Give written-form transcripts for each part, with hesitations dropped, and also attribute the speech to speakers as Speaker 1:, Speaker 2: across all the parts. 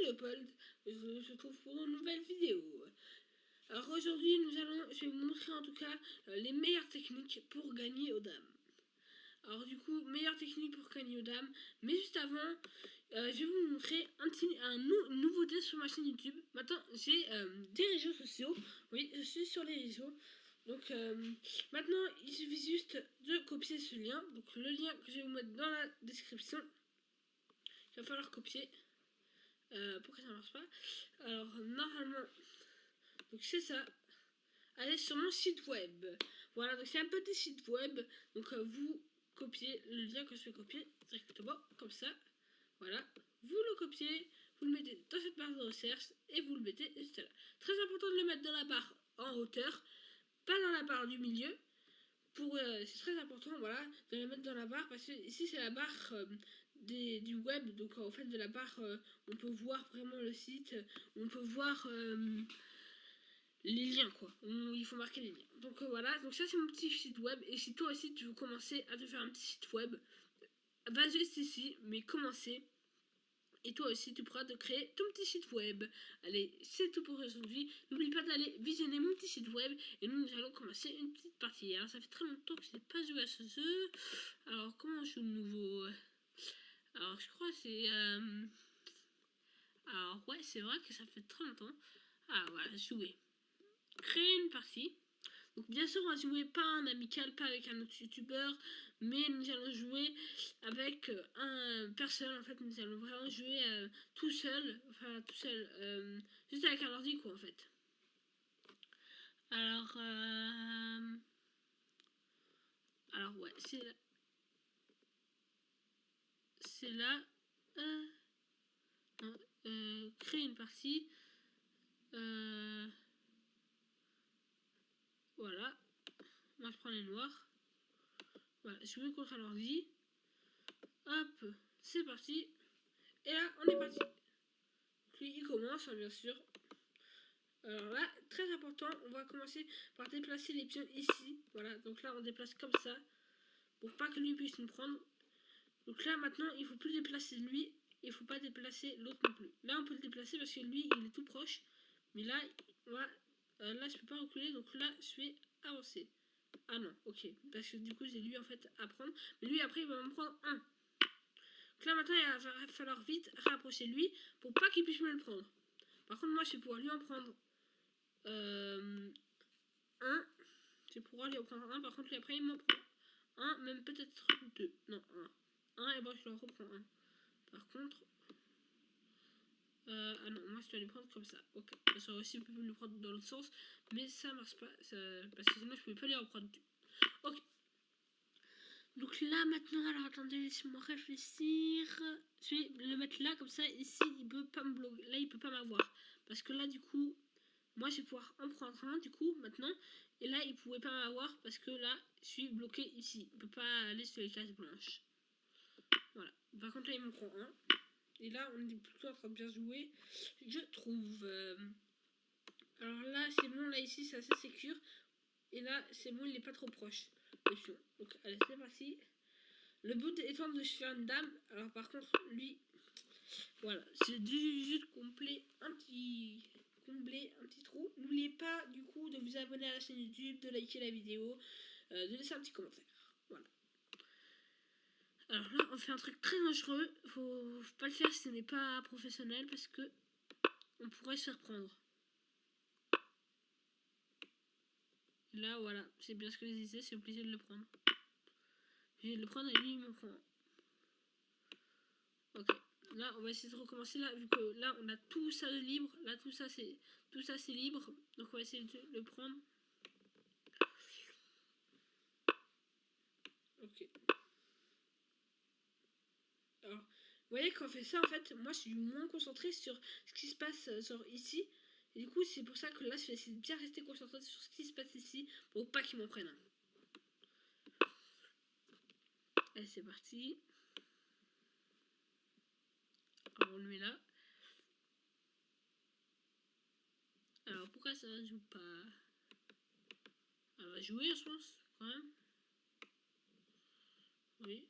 Speaker 1: Léopold, je se trouve pour une nouvelle vidéo. Alors aujourd'hui, je vais vous montrer en tout cas les meilleures techniques pour gagner aux dames. Alors du coup, meilleure technique pour gagner aux dames. Mais juste avant, je vais vous montrer une nouveauté sur ma chaîne YouTube. Maintenant, j'ai des réseaux sociaux. Oui, je suis sur les réseaux. Donc maintenant, il suffit juste de copier ce lien. Donc le lien que je vais vous mettre dans la description. Il va falloir copier. Pourquoi ça marche pas? Alors normalement, donc c'est ça. Allez sur mon site web. Voilà, donc c'est un petit site web. Donc vous copiez le lien que je vais copier directement, comme ça. Voilà, vous le copiez, vous le mettez dans cette barre de recherche et vous le mettez juste là. Très important de le mettre dans la barre en hauteur, pas dans la barre du milieu. C'est très important, voilà, de la mettre dans la barre parce que ici c'est la barre du web, donc en fait de la barre on peut voir vraiment le site, on peut voir les liens quoi, il faut marquer les liens. Donc voilà, donc ça c'est mon petit site web. Et si toi aussi tu veux commencer à te faire un petit site web, va juste ici, mais commencer. Et toi aussi tu pourras te créer ton petit site web. Allez, c'est tout pour aujourd'hui. N'oublie pas d'aller visionner mon petit site web. Et nous allons commencer une petite partie. Alors ça fait très longtemps que je n'ai pas joué à ce jeu. Alors comment je joue de nouveau? Alors je crois que c'est... Alors ouais, c'est vrai que ça fait très longtemps. Ah voilà, jouer. Créer une partie. Donc bien sûr on va jouer pas en amical, pas avec un autre youtubeur, mais nous allons jouer avec un personne. En fait nous allons vraiment jouer tout seul, juste avec un ordi quoi en fait. Alors ouais, c'est là créer une partie. Voilà, moi je prends les noirs. Voilà, jouer contre un ordi. Hop, c'est parti. Et là, on est parti. Puis il commence, hein, bien sûr. Alors là, très important, on va commencer par déplacer les pions ici. Voilà, donc là, on déplace comme ça. Pour pas que lui puisse nous prendre. Donc là, maintenant, il faut plus déplacer lui. Il faut pas déplacer l'autre non plus. Là, on peut le déplacer parce que lui, il est tout proche. Mais là, voilà, là, je peux pas reculer. Donc là, je vais avancer. Ah non, ok. Parce que du coup, j'ai lui en fait à prendre. Mais lui, après, il va m'en prendre un. Donc là, maintenant, il va falloir vite rapprocher lui pour pas qu'il puisse me le prendre. Par contre, moi, je vais pouvoir lui en prendre un. Je vais pouvoir lui en prendre un. Par contre, lui, après, il m'en prend un, même peut-être deux. Non, un. Et bon, je lui en reprends un. Par contre... ah non, moi, je dois lui prendre comme ça. Ok. Ça aurait aussi pu le prendre dans l'autre sens. Mais ça marche pas. Parce que sinon, je pouvais pas lui en prendre deux. Ok. Donc là maintenant, alors attendez, laissez-moi réfléchir. Je vais le mettre là, comme ça, ici, il peut pas me bloquer. Là, il peut pas m'avoir. Parce que là, du coup, moi, je vais pouvoir en prendre un, du coup, maintenant. Et là, il pouvait pas m'avoir parce que là, je suis bloqué ici. Il peut pas aller sur les cases blanches. Voilà. Par contre, là, il m'en prend un. Et là, on est plutôt en train de bien jouer, je trouve. Alors là, c'est bon, là, ici, c'est assez sécure. Et là, c'est bon, il est pas trop proche. Donc, allez, c'est parti. Le but étant de faire une dame. Alors par contre, lui, voilà, c'est juste combler un petit trou. N'oubliez pas du coup de vous abonner à la chaîne YouTube, de liker la vidéo, de laisser un petit commentaire. Voilà. Alors là, on fait un truc très dangereux. Faut pas le faire si ce n'est pas professionnel parce que on pourrait se reprendre. Là, voilà, c'est bien ce que je disais, c'est obligé de le prendre. Obligé de le prendre et lui, il me prend. Ok. Là, on va essayer de recommencer là, vu que là, on a tout ça de libre. Là, tout ça, c'est libre. Donc, on va essayer de le prendre. Ok. Alors, vous voyez, quand on fait ça, en fait, moi, je suis moins concentrée sur ce qui se passe, genre ici. Et du coup, c'est pour ça que là, je vais essayer de bien rester concentrée sur ce qui se passe ici, pour pas qu'ils m'en prennent un. Allez, c'est parti. Alors, on le met là. Alors, pourquoi ça ne joue pas? Elle va jouer, je pense, quand même. Oui.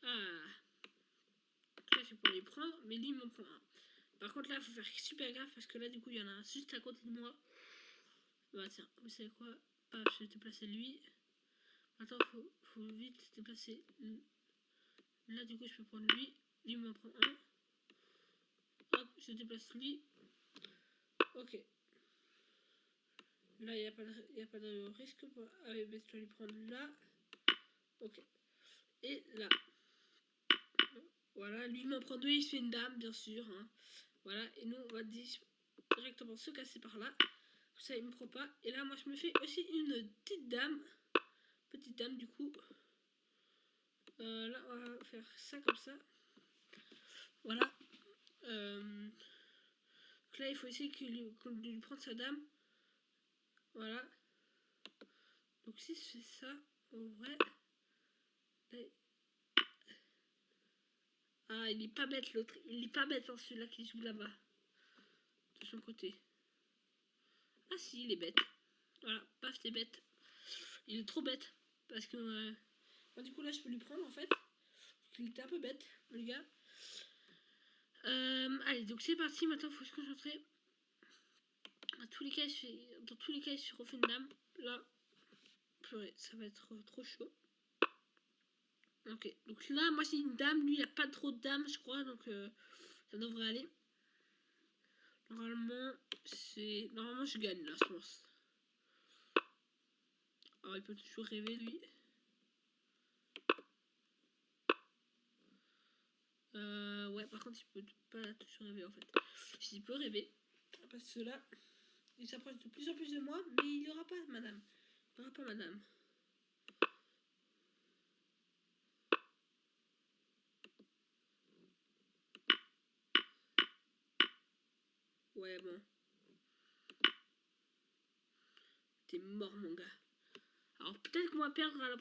Speaker 1: Ah. Là, je vais les prendre, mais lui il m'en prend un. Par contre là il faut faire super gaffe parce que là du coup il y en a un juste à côté de moi. Bah tiens, vous savez quoi? Paf, je vais déplacer lui. Attends, faut vite déplacer. Là du coup je peux prendre lui. Lui m'en prend un. Hop, je déplace lui. Ok. Là il n'y a pas de risque. Allez, mais je vais lui prendre là. Ok. Et là. Voilà, lui m'en prend deux, il se fait une dame bien sûr. Hein. Voilà, et nous on va directement se casser par là. Ça il me prend pas. Et là moi je me fais aussi une petite dame. Petite dame du coup. Là on va faire ça comme ça. Voilà. Donc là il faut essayer de lui prendre sa dame. Voilà. Donc si je fais ça, en vrai. Là, ah il est pas bête l'autre. Il est pas bête hein, celui-là qui joue là-bas. De son côté. Ah si il est bête. Voilà, paf c'est bête. Il est trop bête. Parce que du coup là je peux lui prendre en fait. Il était un peu bête le gars. Allez donc c'est parti. Maintenant il faut se concentrer. Dans tous les cas il se refait une dame. Là ça va être trop chaud. Ok donc là moi c'est une dame. Lui il a pas trop de dames je crois. Donc ça devrait aller. Normalement je gagne là je pense. Alors il peut toujours rêver lui. Ouais par contre il peut pas toujours rêver en fait. Il peut rêver. Parce que là il s'approche de plus en plus de moi. Mais il n'y aura pas madame. Il n'y aura pas madame. Ouais bon. T'es mort mon gars. Alors peut-être qu'on va perdre à la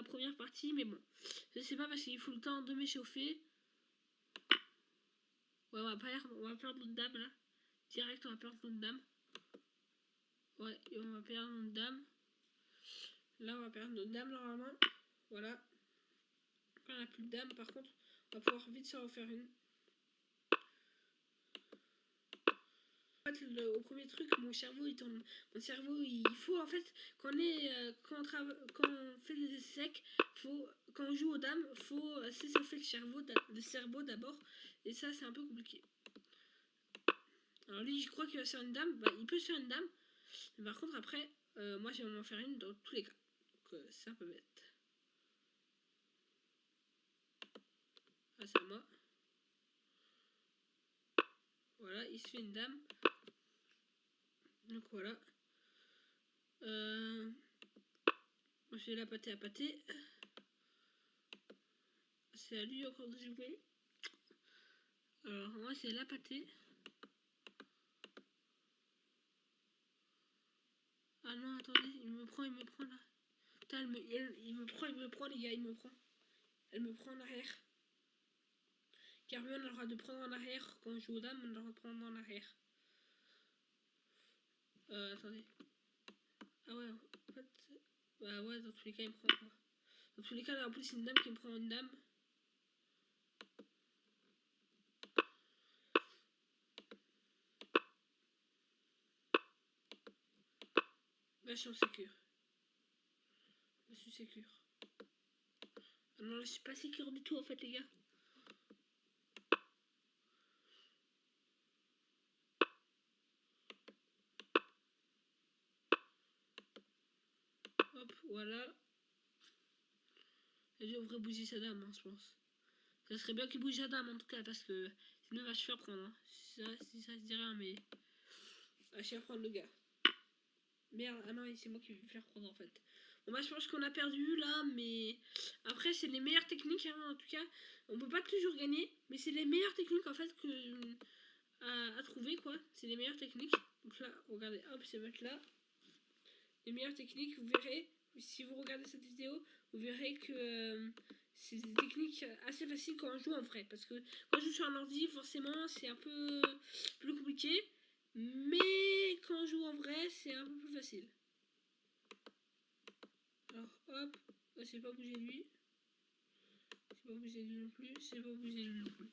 Speaker 1: première partie. Mais bon. Je sais pas parce qu'il faut le temps de m'échauffer. Ouais on va perdre notre dame là. Direct on va perdre notre dame. Ouais et on va perdre notre dame. Là on va perdre notre dame normalement. Voilà. Quand on n'a plus de dame par contre. On va pouvoir vite s'en refaire une. Au premier truc, mon cerveau il faut en fait quand on fait des essais, quand on joue aux dames, faut s'échauffer le cerveau d'abord, et ça c'est un peu compliqué. Alors lui je crois qu'il va se faire une dame, il peut se faire une dame, mais par contre après moi je vais m'en faire une dans tous les cas, donc c'est un peu bête. Ah c'est à moi. Voilà, il se fait une dame. Donc voilà. Je vais la pâter à pâter. C'est à lui encore de jouer. Alors moi c'est la pâtée. Ah non attendez, il me prend là. Putain il me prend les gars, il me prend. Elle me prend en arrière. Car lui on a le droit de prendre en arrière. Quand on joue aux dames on a le droit de prendre en arrière. Attendez. Ah ouais en fait. Bah ouais dans tous les cas il me prend quoi. Dans tous les cas là en plus c'est une dame qui me prend une dame. Là je suis en sécure. Je suis sécure. Ah non là je suis pas sécure du tout en fait les gars. Hop voilà. Et je devrais bouger sa dame hein, je pense. Ça serait bien qu'il bouge sa dame en tout cas parce que sinon il va se faire prendre. Hein. Si ça se dit rien mais. Ah, je vais prendre le gars. Merde, ah non, c'est moi qui vais me faire prendre en fait. Bon bah je pense qu'on a perdu là, mais après c'est les meilleures techniques hein, en tout cas. On peut pas toujours gagner, mais c'est les meilleures techniques en fait à trouver quoi. C'est les meilleures techniques. Donc là, regardez, hop, c'est mettre là. Les meilleures techniques, vous verrez, si vous regardez cette vidéo, vous verrez que c'est des techniques assez faciles quand on joue en vrai. Parce que quand je joue sur un ordi, forcément c'est un peu plus compliqué. Mais quand on joue en vrai, c'est un peu plus facile. Alors hop, je sais pas bouger lui. Je sais pas bouger lui non plus. Je sais pas bouger lui non plus.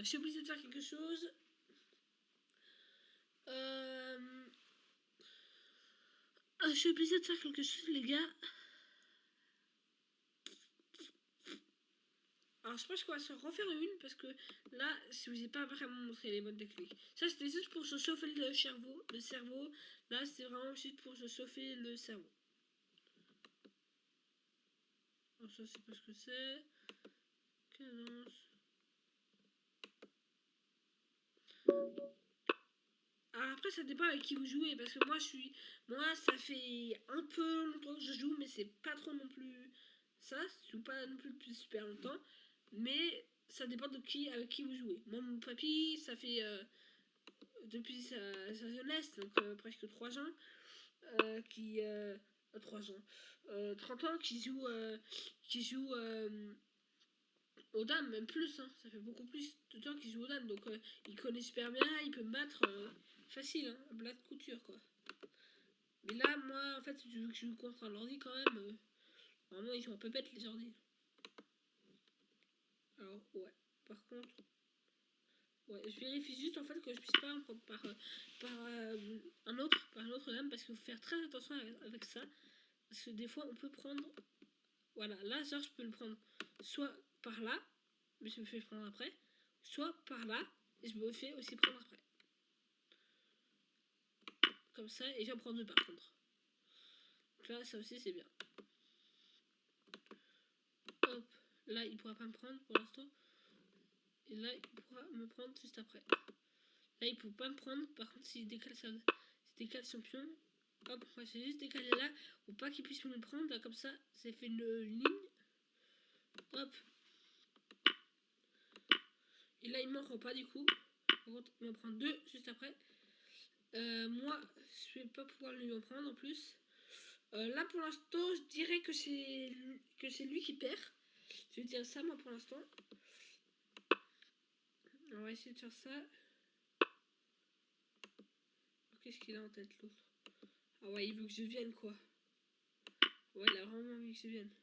Speaker 1: je suis obligé de faire quelque chose. Je suis obligé de faire quelque chose, les gars. Alors je pense qu'on va se refaire une parce que là, je vous ai pas vraiment montré les bonnes techniques. Ça c'était juste pour se chauffer le cerveau. Là c'était vraiment juste pour se chauffer le cerveau. Alors ça c'est pas ce que c'est. Cadence. Alors après ça dépend avec qui vous jouez parce que moi ça fait un peu longtemps que je joue mais c'est pas trop non plus ça, je joue pas non plus depuis super longtemps mais ça dépend de avec qui vous jouez. Moi mon papy ça fait depuis sa jeunesse donc presque 3 ans 3 ans 30 ans qui joue aux dames, même plus, hein. Ça fait beaucoup plus de temps qu'il joue aux dames, donc il connaît super bien, il peut me battre facile, hein, à plat de couture, quoi. Mais là, moi, en fait, vu que je joue contre un ordi quand même, vraiment, ils sont un peu bêtes, les ordi. Alors, ouais, par contre, ouais, je vérifie juste en fait que je puisse pas en prendre par un autre dame, parce qu'il faut faire très attention avec ça, parce que des fois, on peut prendre, voilà, là, genre, je peux le prendre soit par là, mais je me fais prendre après, soit par là, et je me fais aussi prendre après. Comme ça, et j'en prends 2 par contre. Donc là, ça aussi, c'est bien. Hop, là, il pourra pas me prendre pour l'instant. Et là, il pourra me prendre juste après. Là, il peut pas me prendre, par contre, s'il décale son pion, hop, moi, j'ai juste décalé là, pour pas qu'il puisse me le prendre, là, comme ça, c'est fait une ligne. Hop. Et là, il m'en prend pas, du coup. Par contre, il m'en prend 2 juste après. Moi, je vais pas pouvoir lui en prendre en plus. Là pour l'instant, je dirais que c'est lui qui perd. Je vais dire ça moi pour l'instant. On va essayer de faire ça. Qu'est-ce qu'il a en tête l'autre? Ah ouais, il veut que je vienne quoi. Ouais, il a vraiment envie que je vienne.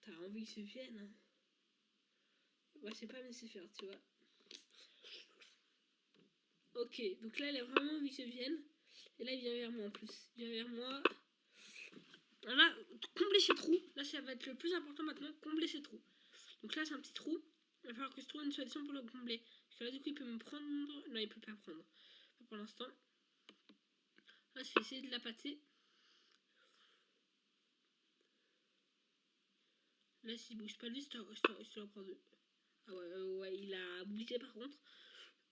Speaker 1: T'as envie que je vienne hein. Moi c'est pas me laisser faire, tu vois. Ok, donc là il a vraiment envie que je vienne. Et là il vient vers moi en plus. Il vient vers moi. Là, combler ces trous. Là ça va être le plus important maintenant, combler ces trous. Donc là c'est un petit trou. Il va falloir que je trouve une solution pour le combler. Parce que là du coup il peut me prendre. Non, il peut pas prendre. Pas pour l'instant. Là je vais essayer de la pâter. Là s'il bouge pas lui, je te en prends 2. Ah ouais, il a bougé par contre.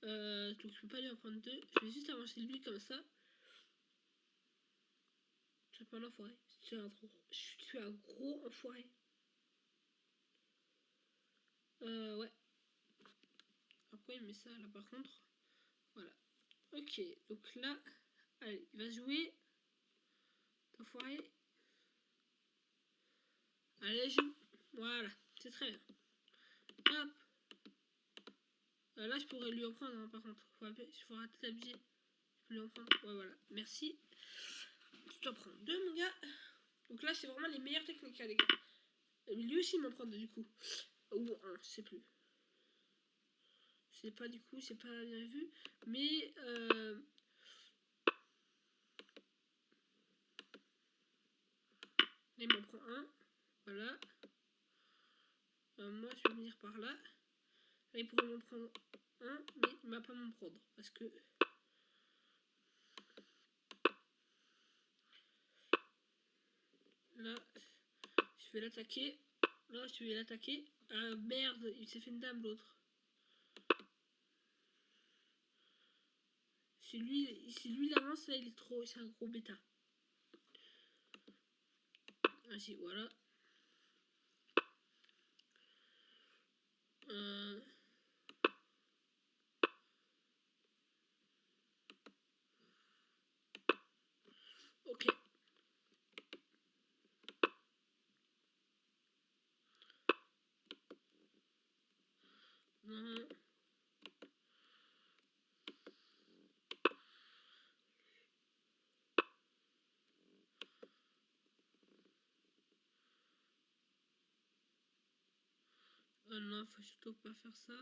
Speaker 1: Donc je peux pas lui en prendre 2. Je vais juste avancer lui comme ça. Je pas un enfoiré. Je suis un gros enfoiré. Ouais. Après il met ça là par contre. Voilà. Ok, donc là, allez, il va jouer. Enfoiré. Allez, joue. Voilà, c'est très bien. Hop. Là, je pourrais lui en prendre, hein, par contre. Il faut rater l'objet. Je peux lui en prendre. Ouais, voilà. Merci. Tu t'en prends 2, mon gars. Donc là, c'est vraiment les meilleures techniques, hein, les gars. Lui aussi, il m'en prend 2, du coup. Ou 1, je sais plus. Je sais pas, du coup, c'est pas bien vu. Mais, il m'en prend 1. Voilà. Moi, je vais venir par là. Là, il pourrait m'en prendre 1, mais il m'a pas m'en prendre. Parce que... Là, je vais l'attaquer. Là, je vais l'attaquer. Ah merde, il s'est fait une dame l'autre. Si lui il avance, là, il est trop. C'est un gros bêta. Vas-y, voilà. Ok. Non. Non, faut surtout pas faire ça.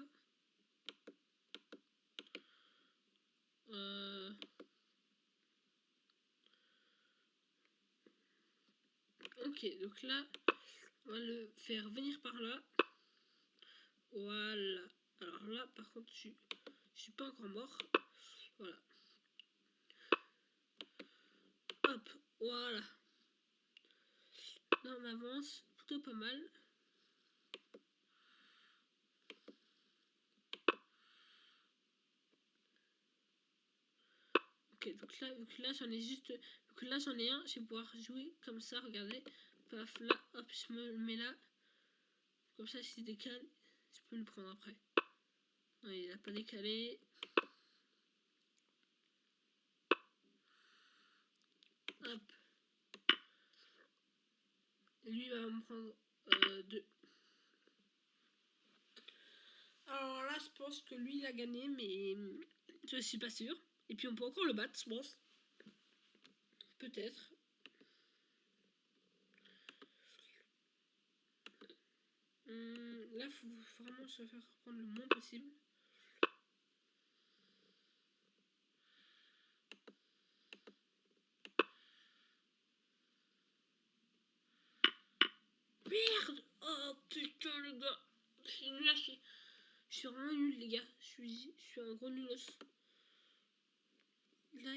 Speaker 1: Ok, donc là, on va le faire venir par là. Voilà. Alors là, par contre, je suis pas encore mort. Voilà. Hop, voilà. Là, on avance plutôt pas mal. Ok, donc là j'en ai juste. Donc là j'en ai un, je vais pouvoir jouer comme ça, regardez. Paf, là, hop, je me le mets là. Comme ça, s'il décale, je peux le prendre après. Non, il n'a pas décalé. Hop. Lui va me prendre 2. Alors là, je pense que lui il a gagné, mais je suis pas sûre. Et puis on peut encore le battre, je pense. Peut-être. Là, faut vraiment se faire prendre le moins possible. Merde! Oh putain, les gars! Je suis nul à chier. Je suis vraiment nul, les gars. Je suis un gros nulos. Là,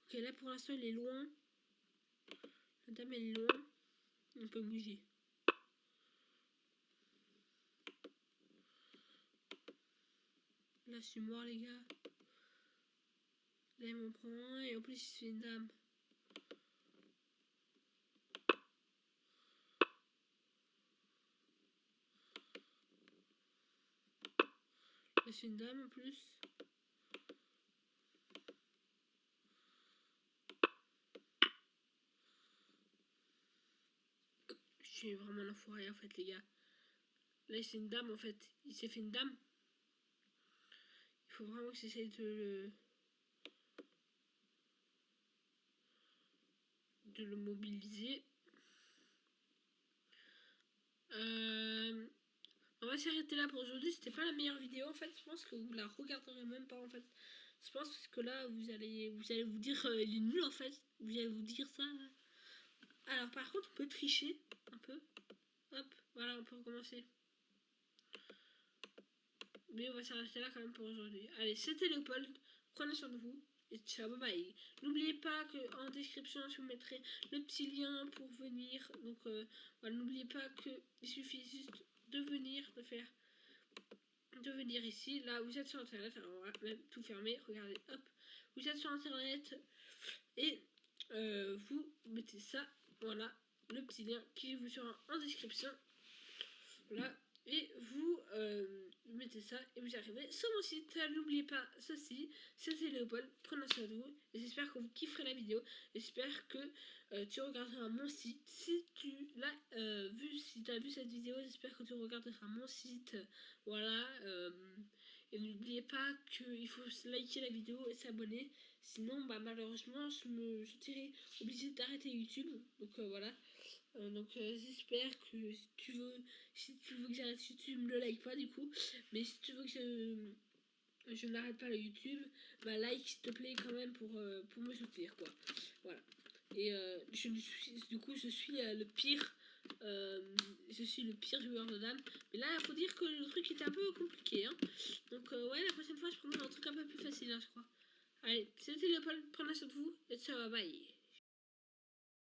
Speaker 1: ok, là pour l'instant, il est loin. La dame, elle est loin. On peut bouger. Là, je suis mort, les gars. Là, il m'en prend un. Et en plus, c'est une dame. Là, c'est une dame en plus. Je suis vraiment l'enfoiré, en fait, les gars. Là, c'est une dame, en fait. Il s'est fait une dame. Il faut vraiment que j'essaye de le mobiliser. On va s'arrêter là pour aujourd'hui. C'était pas la meilleure vidéo en fait. Je pense que vous la regarderez même pas en fait. Je pense que là vous allez vous dire il est nul en fait. Vous allez vous dire ça. Alors par contre on peut tricher un peu. Hop, voilà, on peut recommencer. Mais on va s'arrêter là quand même pour aujourd'hui. Allez, c'était Léopold. Prenez soin de vous. Et ciao, bye bye. N'oubliez pas qu'en description, je vous mettrai le petit lien pour venir. Donc, voilà, n'oubliez pas qu'il suffit juste de venir, de venir ici. Là, vous êtes sur Internet. Alors, on va même tout fermer. Regardez, hop. Vous êtes sur Internet. Et vous mettez ça. Voilà, le petit lien qui vous sera en description. Voilà. Et vous mettez ça et vous arrivez sur mon site. N'oubliez pas ceci, c'était Léopold, prenez soin de vous. Et j'espère que vous kifferez la vidéo. J'espère que tu regarderas mon site. Si tu l'as vu, si tu as vu cette vidéo, j'espère que tu regarderas mon site. Voilà. Et n'oubliez pas qu'il faut liker la vidéo et s'abonner. Sinon, bah, malheureusement, je serai obligée d'arrêter YouTube. Donc voilà. Donc j'espère que si tu veux que j'arrête YouTube, ne le like pas du coup. Mais si tu veux que je n'arrête pas le YouTube, bah like s'il te plaît quand même pour me soutenir quoi. Voilà. Et du coup je suis le pire. Je suis le pire joueur de dames. Mais là il faut dire que le truc était un peu compliqué. Hein. Donc ouais, la prochaine fois je prendrai un truc un peu plus facile hein, je crois. Allez, c'était Léopold, prenez soin de vous et ciao, bye.